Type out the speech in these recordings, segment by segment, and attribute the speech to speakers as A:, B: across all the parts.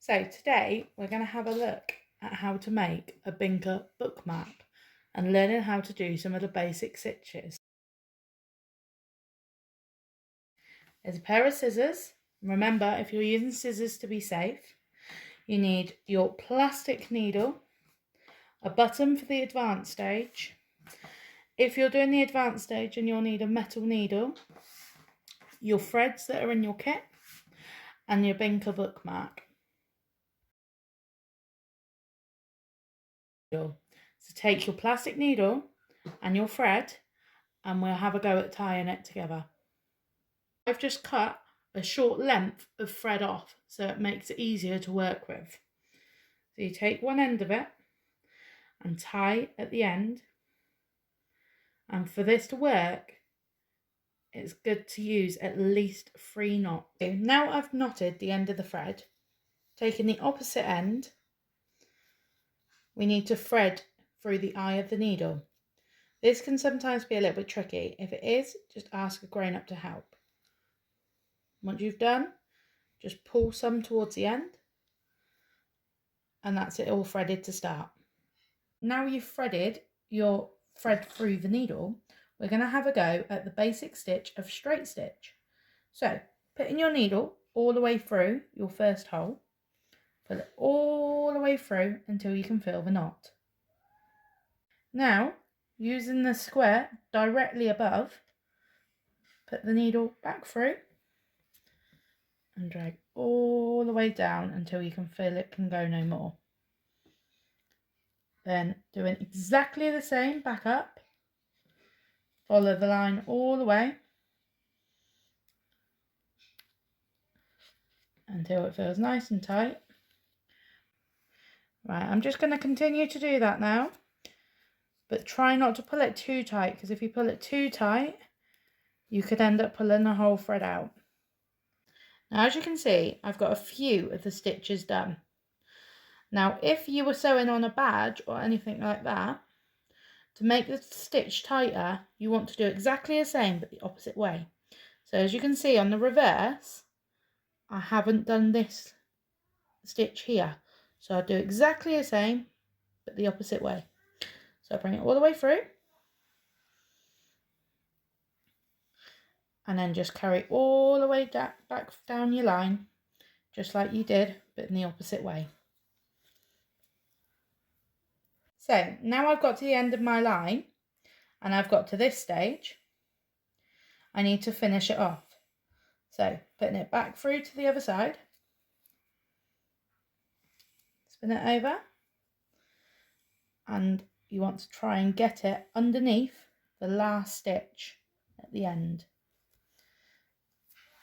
A: So today we're going to have a look at how to make a Binca bookmark and learning how to do some of the basic stitches. There's a pair of scissors. Remember, if you're using scissors to be safe, you need your plastic needle, a button for the advanced stage. If you're doing the advanced stage and you'll need a metal needle, your threads that are in your kit, and your Binca bookmark. So take your plastic needle and your thread and we'll have a go at tying it together. I've just cut a short length of thread off so it makes it easier to work with. So you take one end of it and tie at the end, and for this to work it's good to use at least 3 knots. Okay, now I've knotted the end of the thread, taking the opposite end, we need to thread through the eye of the needle. This can sometimes be a little bit tricky. If it is, just ask a grown-up to help. Once you've done, just pull some towards the end, and that's it all threaded to start. Now you've threaded your thread through the needle, we're going to have a go at the basic stitch of straight stitch. So putting your needle all the way through your first hole, pull it all the way through until you can feel the knot. Now, using the square directly above, put the needle back through and drag all the way down until you can feel it can go no more. Then doing exactly the same back up, follow the line all the way until it feels nice and tight. Right, I'm just going to continue to do that now, but try not to pull it too tight, because if you pull it too tight you could end up pulling the whole thread out. Now as you can see, I've got a few of the stitches done. Now if you were sewing on a badge or anything like that, to make the stitch tighter you want to do exactly the same but the opposite way. So as you can see on the reverse, I haven't done this stitch here, so I'll do exactly the same but the opposite way. So I bring it all the way through and then just carry all the way back down your line, just like you did but in the opposite way. So now I've got to the end of my line and I've got to this stage, I need to finish it off. So putting it back through to the other side, spin it over, and you want to try and get it underneath the last stitch at the end.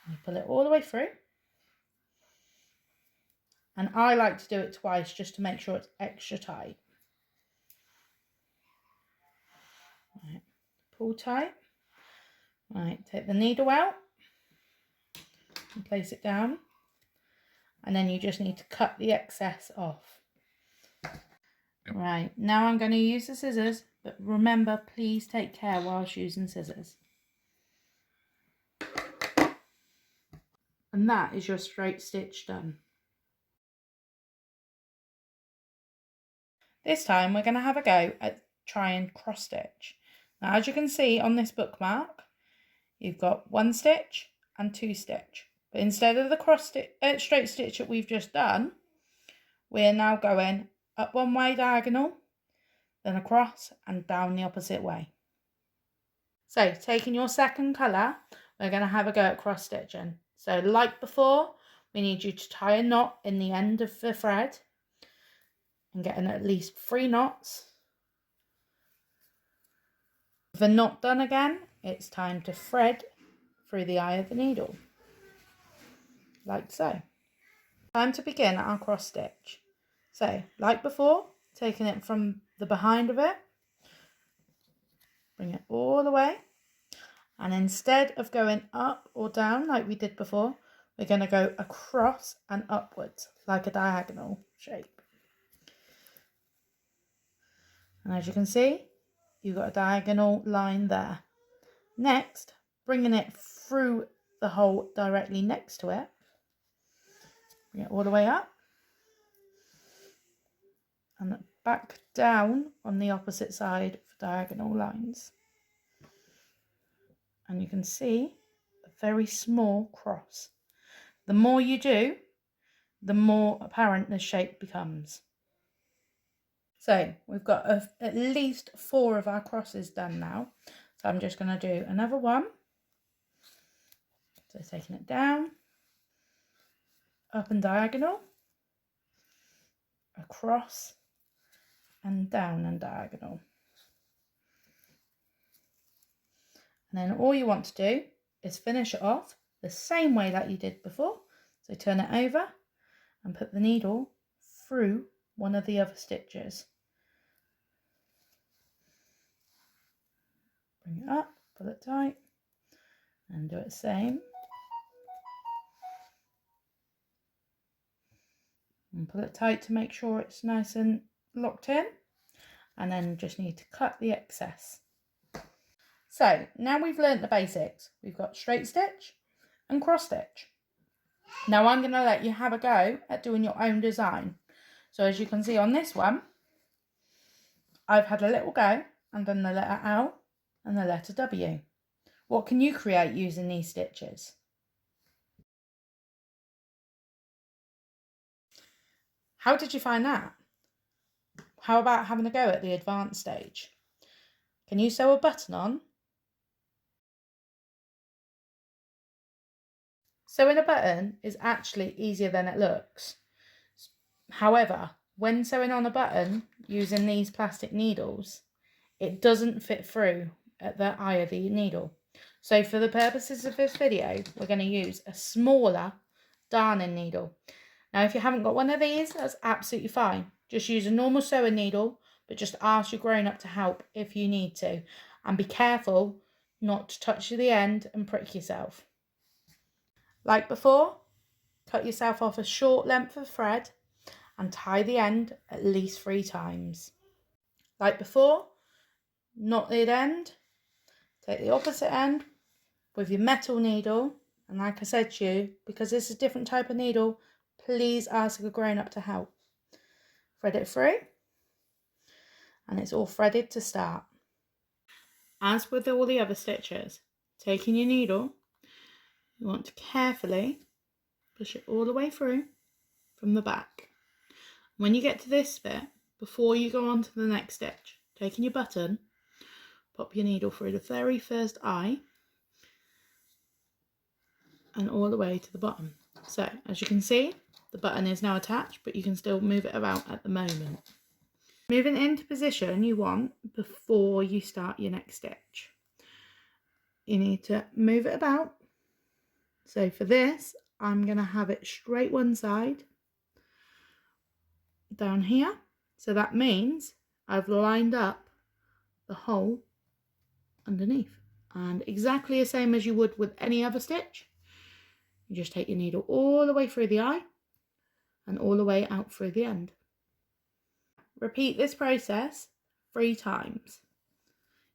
A: You pull it all the way through, and I like to do it twice just to make sure it's extra tight. Right, pull tight. Right, take the needle out and place it down, and then you just need to cut the excess off. Right, now I'm going to use the scissors, but remember, please take care whilst using scissors. And that is your straight stitch done. This time we're going to have a go at trying cross stitch. Now as you can see on this bookmark, you've got 1 stitch and 2 stitch. But instead of the straight stitch that we've just done, we're now going up one way diagonal, then across and down the opposite way. So taking your second colour, we're going to have a go at cross stitching. So like before, we need you to tie a knot in the end of the thread and getting at least 3 knots. With the knot done again, it's time to thread through the eye of the needle, like so. Time to begin our cross stitch. So like before, taking it from the behind of it, bring it all the way, and instead of going up or down like we did before, we're going to go across and upwards like a diagonal shape. And as you can see, you've got a diagonal line there. Next, bringing it through the hole directly next to it, bring it all the way up, and back down on the opposite side for diagonal lines. And you can see a very small cross. The more you do, the more apparent the shape becomes. So we've got at least 4 of our crosses done now. So I'm just going to do another one. So taking it down, up and diagonal, across, and down and diagonal. And then all you want to do is finish it off the same way that you did before. So turn it over and put the needle through one of the other stitches. Bring it up, pull it tight, and do it the same. And pull it tight to make sure it's nice and locked in. And then just need to cut the excess. So now we've learnt the basics. We've got straight stitch and cross stitch. Now I'm going to let you have a go at doing your own design. So as you can see on this one, I've had a little go and done the letter L and the letter W. What can you create using these stitches? How did you find that? How about having a go at the advanced stage? Can you sew a button on? Sewing a button is actually easier than it looks. However, when sewing on a button using these plastic needles, it doesn't fit through at the eye of the needle. So for the purposes of this video, we're going to use a smaller darning needle. Now, if you haven't got one of these, that's absolutely fine. Just use a normal sewing needle, but just ask your grown-up to help if you need to. And be careful not to touch the end and prick yourself. Like before, cut yourself off a short length of thread and tie the end at least 3 times. Like before, knotted end, take the opposite end with your metal needle, and like I said to you, because this is a different type of needle, please ask a grown-up to help. Thread it through, and it's all threaded to start. As with all the other stitches, taking your needle, you want to carefully push it all the way through from the back. When you get to this bit, before you go on to the next stitch, taking your button, pop your needle through the very first eye and all the way to the bottom. So as you can see, the button is now attached, but you can still move it about at the moment. Moving into position you want before you start your next stitch. You need to move it about. So for this, I'm going to have it straight one side down here. So that means I've lined up the hole underneath. And exactly the same as you would with any other stitch, you just take your needle all the way through the eye and all the way out through the end. Repeat this process 3 times.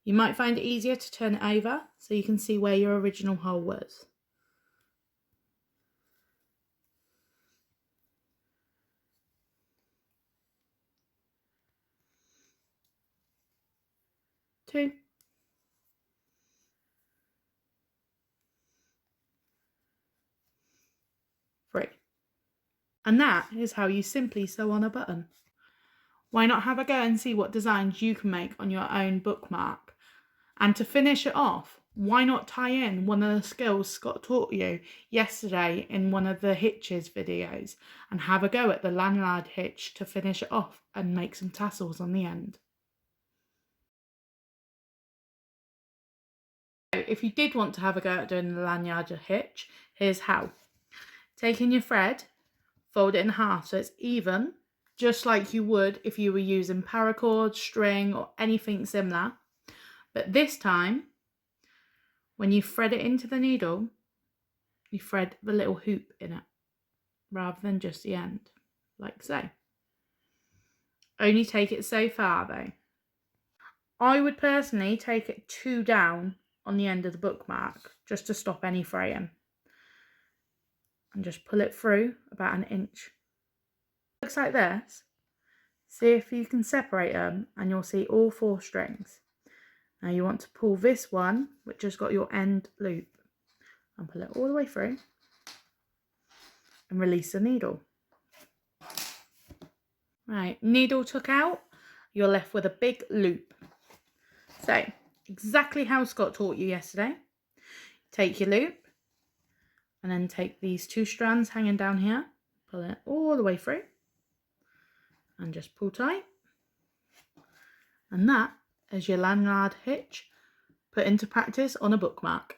A: You might find it easier to turn it over so you can see where your original hole was. Two. 3. And that is how you simply sew on a button. Why not have a go and see what designs you can make on your own bookmark? And to finish it off, why not tie in one of the skills Scott taught you yesterday in one of the hitches videos and have a go at the Lanyard hitch to finish it off and make some tassels on the end? If you did want to have a go at doing the Lanyard hitch, here's how. Taking your thread, fold it in half so it's even, just like you would if you were using paracord, string or anything similar. But this time, when you thread it into the needle, you thread the little hoop in it, rather than just the end, like so. Only take it so far though. I would personally take it 2 down on the end of the bookmark, just to stop any fraying. And just pull it through about 1 inch. Looks like this. See if you can separate them, and you'll see all 4 strings. Now you want to pull this one, which has got your end loop, and pull it all the way through and release the needle. Right, needle took out, you're left with a big loop. So, exactly how Scott taught you yesterday. Take your loop, and then take these 2 strands hanging down here, pull it all the way through, and just pull tight. And that is your Lanyard hitch put into practice on a bookmark.